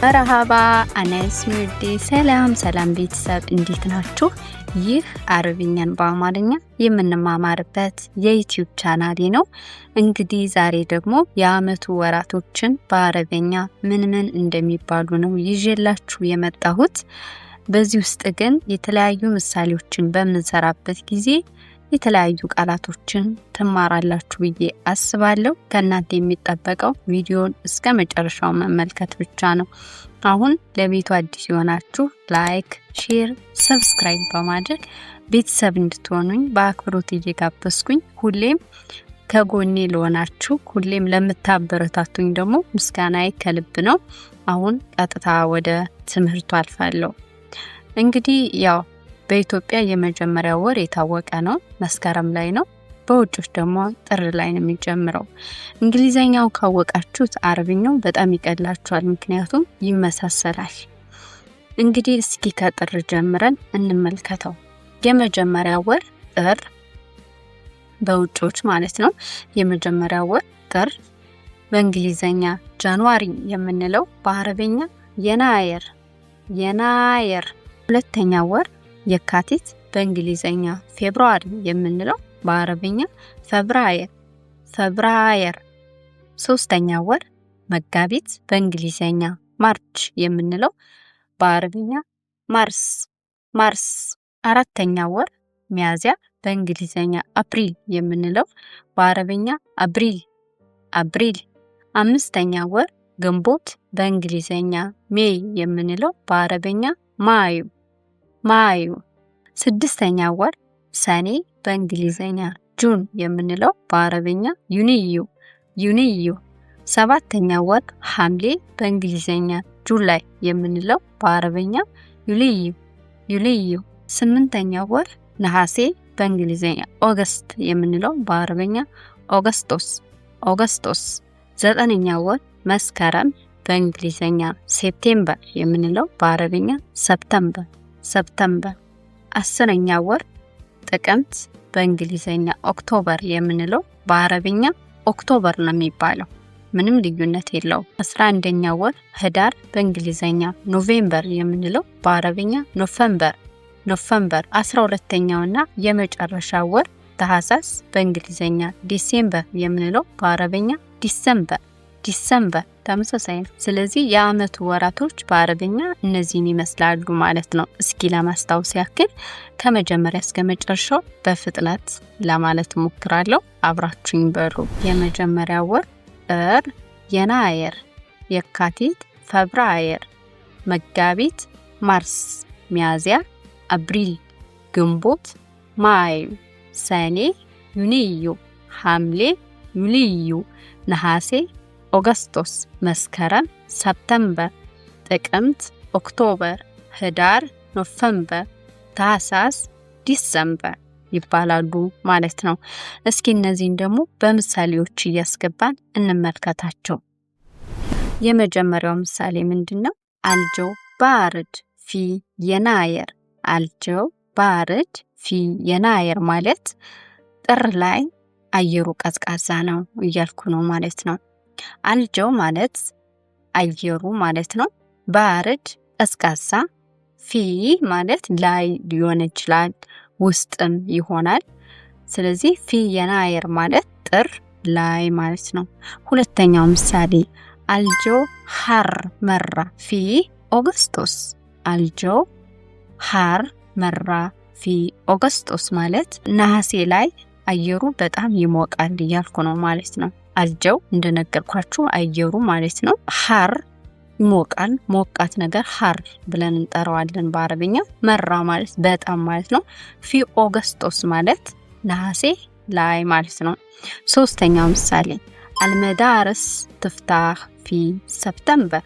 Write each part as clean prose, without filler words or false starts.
መርሃባ አነስ ሙዲ ሰላም ቤተሰብ እንዴት ናችሁ? ይህ አረብኛን በአማርኛ የምንማማርበት የዩቲዩብ ቻናሌ ነው። እንግዲህ ዛሬ ደግሞ የአመቱ ወራቶችን በአረብኛ ምን እንደሚባሉ ነው ይዤላችሁ የመጣሁት። በዚህ ውስጥ ግን የተለያዩ ምሳሌዎችን በምንሰራበት ጊዜ የተለያዩ ቃላቶችን ትማራላችሁ ብዬ አስባለሁ። ከእናንተ የሚጠበቀው ቪዲዮን እስከ መጨረሻው መመልከት ብቻ ነው። አሁን ለቤቱ አዲስ የሆናችሁ ላይክ፣ ሼር፣ ሰብስክራይብ በማድረግ ቤተሰብ እንድትሆኑኝ በአክብሮት እየጋበዝኩኝ ሁሌም ከጎኔ ለሆናችሁ ሁሌም ለምታበረታቱኝ ደግሞ ምስጋናዬ ከልብ ነው። አሁን ቀጥታ ወደ ትምህርቱ አልፋለሁ። እንግዲህ ያው በኢትዮጵያ የመጀመሪያው ወር የታወቀ ነው፣ መስከረም ላይ ነው። በውጮች ደግሞ ጥር ላይ ነው የሚጀምረው። እንግሊዘኛው ካወቃችሁት አረብኛው በጣም ይቀላችኋል፣ ምክንያቱም ይመሳሰላል። እንግዲህ እስኪ ከጥር ጀምረን እንመልከተው። የመጀመሪያው ወር ጥር በውጮች ማለት ነው። የመጀመሪያው ወር ጥር፣ በእንግሊዘኛ ጃንዋሪ የምንለው፣ በአረብኛ የናየር። ሁለተኛው ወር የካቲት፣ በእንግሊዘኛ ፌብሩዋሪ የምንለው፣ በአረብኛ ፈብራየር። ሶስተኛው ወር መጋቢት፣ በእንግሊዘኛ ማርች የምንለው፣ በአረብኛ ማርስ። አራተኛው ወር ሚያዝያ፣ በእንግሊዘኛ አፕሪል የምንለው፣ በአረብኛ አብሪል። አምስተኛው ወር ግንቦት፣ በእንግሊዘኛ ሜይ የምንለው፣ በአረብኛ ማዩ። ስድስተኛው ወር ሰኔ፣ በእንግሊዘኛ ጁን የምንለው፣ በአረብኛ ዩኒዩ። ሰባተኛው ወር ሐምሌ፣ በእንግሊዘኛ ጁላይ የምንለው፣ በአረብኛ ዩልዩ። ስምንተኛው ወር ነሐሴ፣ በእንግሊዘኛ ኦገስት የምንለው፣ በአረብኛ ኦገስቶስ። ዘጠነኛው ወር መስከረም፣ በእንግሊዘኛ ሴፕቴምበር የምንለው፣ በአረብኛ ሰፕተምበር። አስረኛው ወር ጥቅምት፣ በእንግሊዘኛ ኦክቶበር የምንለው፣ በአረብኛ ኦክቶበር ነው የሚባለው፣ ምንም ልዩነት የለው። 11ኛው ወር ህዳር፣ በእንግሊዘኛ ኖቬምበር የምንለው፣ በአረብኛ ኖቨምበር። 12ኛውና የመጨረሻው ወር ታህሳስ፣ በእንግሊዘኛ ዲሴምበር የምንለው፣ በአረብኛ ዲሰምበር። ተመሳሳይ ነው። ስለዚህ የአመቱ ወራቶች በአረብኛ እነዚህን ይመስላሉ ማለት ነው። እስኪ ለማስታወስ ያክል ከመጀመሪያ እስከ መጨረሻው በፍጥነት ለማለት ሞክራለሁ። አብራችሁኝ በሉ። የመጀመሪያው ወር ጥር፣ የናየር፣ የካቲት ፈብራየር፣ መጋቢት ማርስ፣ ሚያዝያ አብሪል፣ ግንቦት ማዩ፣ ሰኔ ዩኒዩ፣ ሐምሌ ዩልዩ፣ ነሐሴ ኦገስቶስ፣ መስከረም ሰፕተምበር፣ ጥቅምት ኦክቶበር፣ ህዳር ኖቨምበር፣ ታህሳስ ዲሰምበር ይባላሉ ማለት ነው። እስኪ እነዚህን ደግሞ በምሳሌዎች እያስገባን እንመልከታቸው። የመጀመሪያው ምሳሌ ምንድነው? አልጀው ባርድ ፊ የናየር። አልጀው ባርድ ፊ የናየር ማለት ጥር ላይ አየሩ ቀዝቃዛ ነው እያልኩ ነው ማለት ነው። አልጀው ማለት አየሩ ማለት ነው። ባርድ ቀዝቃዛ፣ ፊ ማለት ላይ ሊሆን ይችላል፣ ውስጥም ይሆናል። ስለዚህ ፊ የናየር ማለት ጥር ላይ ማለት ነው። ሁለተኛው ምሳሌ አልጀው ሐር መራ ፊ ኦገስቶስ። አልጀው ሐር መራ ፊ ኦገስቶስ ማለት ነሐሴ ላይ አየሩ በጣም ይሞቃል እያልኩ ነው ማለት ነው። አልጀው እንደነገርኳችሁ አየሩ ማለት ነው። ሐር ይሞቃል፣ ሞቃት ነገር ሐር ብለን እንጠራዋለን በአረብኛ። መራ ማለት በጣም ማለት ነው። ፊ ኦገስቶስ ማለት ነሐሴ ላይ ማለት ነው። ሶስተኛው ምሳሌ አልመዳርስ ትፍታህ ፊ ሰፕተምበር።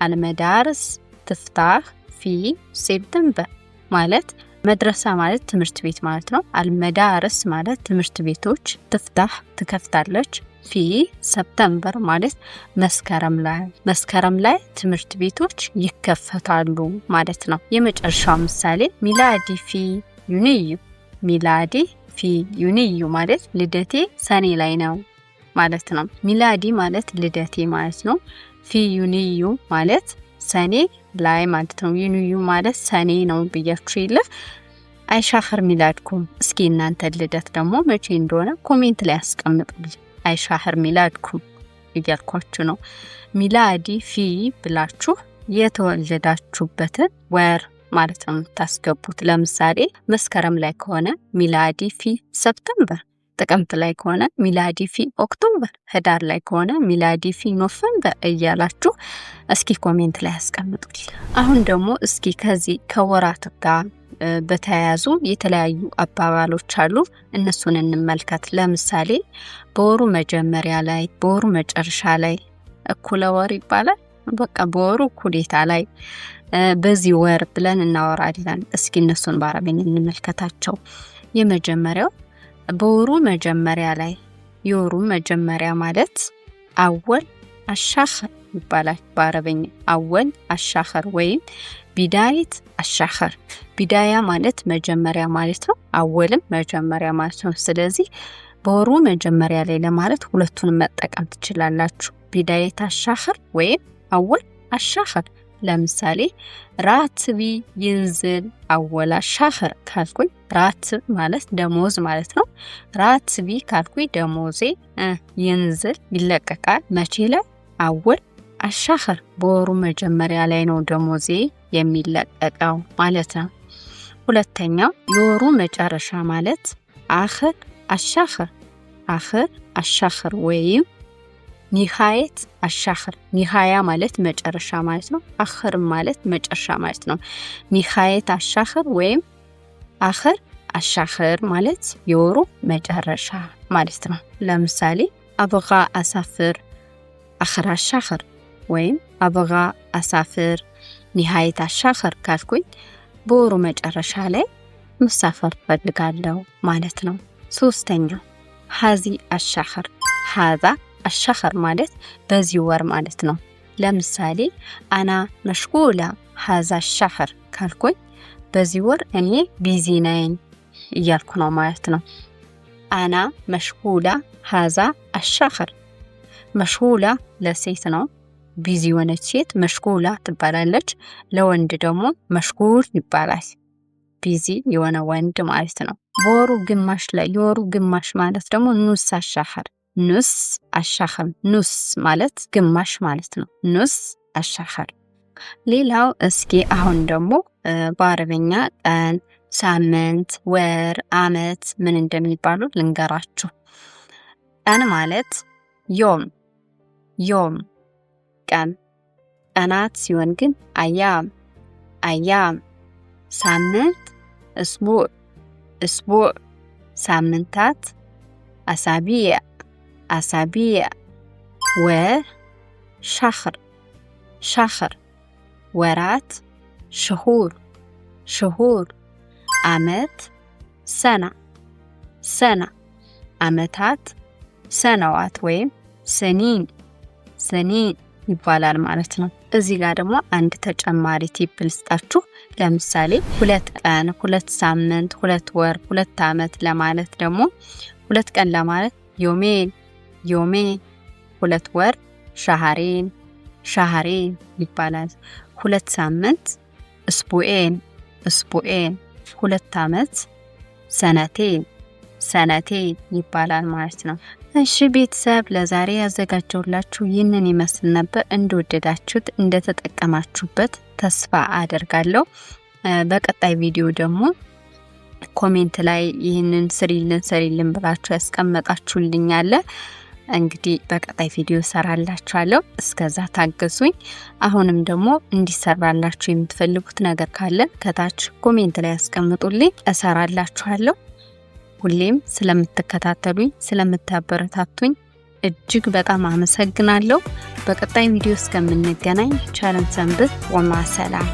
አልመዳርስ ትፍታህ ፊ ሴፕተምበር ማለት መድረሳ ማለት ትምህርት ቤት ማለት ነው። አልመዳርስ ማለት ትምህርት ቤቶች፣ ትፍታህ ትከፍታለች፣ ፊ ሰፕተምበር ማለት መስከረም ላይ ትምህርት ቤቶች ይከፈታሉ ማለት ነው። የመጨረሻው ምሳሌ ሚላዲ ፊ ዩኒዩ። ሚላዲ ፊ ዩኒዩ ማለት ልደቴ ሰኔ ላይ ነው ማለት ነው። ሚላዲ ማለት ልደቴ ማለት ነው። ፊ ዩኒዩ ማለት ሰኔ ላይ ማለት ነው። ዩኒዩ ማለት ሰኔ ነው ብያችሁ ይለ አይሻኸር ሚላድኩም። እስኪ እናንተ ልደት ደግሞ መቼ እንደሆነ ኮሜንት ላይ አስቀምጡልኝ። አይሻኸር ሚላድኩም እያልኳችሁ ነው። ሚላዲ ፊ ብላችሁ የተወለዳችሁበትን ወር ማለት ነው የምታስገቡት። ለምሳሌ መስከረም ላይ ከሆነ ሚላዲ ፊ ሰፕተምበር፣ ጥቅምት ላይ ከሆነ ሚላዲ ፊ ኦክቶበር፣ ህዳር ላይ ከሆነ ሚላዲ ፊ ኖቨምበር እያላችሁ እስኪ ኮሜንት ላይ አስቀምጡልኝ። አሁን ደግሞ እስኪ ከዚህ ከወራት ጋር በተያያዙ የተለያዩ አባባሎች አሉ። እነሱን እንመልከት። ለምሳሌ በወሩ መጀመሪያ ላይ፣ በወሩ መጨረሻ ላይ፣ እኩለ ወር ይባላል። በቃ በወሩ እኩሌታ ላይ፣ በዚህ ወር ብለን እናወራለን። እስኪ እነሱን በአረበኛ እንመልከታቸው። የመጀመሪያው በወሩ መጀመሪያ ላይ። የወሩ መጀመሪያ ማለት አወል አሻኸር ይባላል በአረበኛ። አወል አሻኸር ወይም ቢዳይት አሻኸር። ቢዳያ ማለት መጀመሪያ ማለት ነው። አወልም መጀመሪያ ማለት ነው። ስለዚህ በወሩ መጀመሪያ ላይ ለማለት ሁለቱንም መጠቀም ትችላላችሁ። ቢዳይት አሻኸር ወይም አወል አሻኸር። ለምሳሌ ራትቢ ይንዝል አወል አሻኸር ካልኩኝ ራትብ ማለት ደሞዝ ማለት ነው። ራትቢ ካልኩኝ ደሞዜ ይንዝል ይለቀቃል። መቼ ላይ? አወል አሻኸር በወሩ መጀመሪያ ላይ ነው ደሞዜ የሚለቀቀው ማለት ነው። ሁለተኛው የወሩ መጨረሻ ማለት አኽር አሻኸር። አኽር አሻኸር ወይም ኒሃየት አሻኸር። ኒሃያ ማለት መጨረሻ ማለት ነው። አኽር ማለት መጨረሻ ማለት ነው። ኒሃየት አሻኸር ወይም አኽር አሻኸር ማለት የወሩ መጨረሻ ማለት ነው። ለምሳሌ አብጋ አሳፍር አኽር አሻኸር ወይም አብጋ አሳፍር ኒሃየት አሻኸር ካልኩኝ በወሩ መጨረሻ ላይ መሳፈር ፈልጋለሁ ማለት ነው። ሶስተኛው ሀዚ አሻኸር። ሀዛ አሻኸር ማለት በዚህ ወር ማለት ነው። ለምሳሌ አና መሽጉላ ሀዛ አሻኸር ካልኩኝ በዚህ ወር እኔ ቢዚ ነኝ እያልኩ ነው ማለት ነው። አና መሽጉላ ሀዛ አሻኸር። መሽጉላ ለሴት ነው። ቢዚ የሆነች ሴት መሽጉላ ትባላለች። ለወንድ ደግሞ መሽጉል ይባላል። ቢዚ የሆነ ወንድ ማለት ነው። በወሩ ግማሽ ላይ። የወሩ ግማሽ ማለት ደግሞ ኑስ አሻኸር። ኑስ አሻኸር። ኑስ ማለት ግማሽ ማለት ነው። ኑስ አሻኸር። ሌላው እስኪ አሁን ደግሞ በአረበኛ ቀን፣ ሳምንት፣ ወር፣ አመት ምን እንደሚባሉ ልንገራችሁ። ቀን ማለት ዮም ዮም ቀን፣ ቀናት ሲሆን ግን አያም አያም። ሳምንት እስቡዕ እስቡዕ፣ ሳምንታት አሳቢዕ አሳቢዕ። ወር ሻኽር ሻኽር፣ ወራት ሽሁር ሽሁር። አመት ሰና ሰና፣ አመታት ሰነዋት ወይም ሰኒን ሰኒን ይባላል ማለት ነው። እዚህ ጋር ደግሞ አንድ ተጨማሪ ቲፕ ልስጣችሁ። ለምሳሌ 2 ቀን፣ 2 ሳምንት፣ 2 ወር፣ 2 አመት ለማለት ደግሞ 2 ቀን ለማለት ዮሜን ዮሜን፣ 2 ወር ሻሃሬን ሻሃሬን ይባላል። 2 ሳምንት እስቡኤን እስቡኤን፣ 2 አመት ሰነቴን ሰነቴን ይባላል ማለት ነው። እሺ ቤተሰብ ለዛሬ ያዘጋጀሁላችሁ ይህንን ይመስል ነበር። እንደወደዳችሁት እንደተጠቀማችሁበት ተስፋ አደርጋለሁ። በቀጣይ ቪዲዮ ደግሞ ኮሜንት ላይ ይህንን ስሪልን ብላችሁ ያስቀመጣችሁልኝ አለ። እንግዲህ በቀጣይ ቪዲዮ ሰራላችኋለሁ። እስከዛ ታገሱኝ። አሁንም ደግሞ እንዲሰራላችሁ የምትፈልጉት ነገር ካለ ከታች ኮሜንት ላይ ያስቀምጡልኝ፣ እሰራላችኋለሁ። ሁሌም ስለምትከታተሉኝ ስለምታበረታቱኝ እጅግ በጣም አመሰግናለሁ። በቀጣይ ቪዲዮ እስከምንገናኝ ቻለን ሰንብት። ወማ ሰላም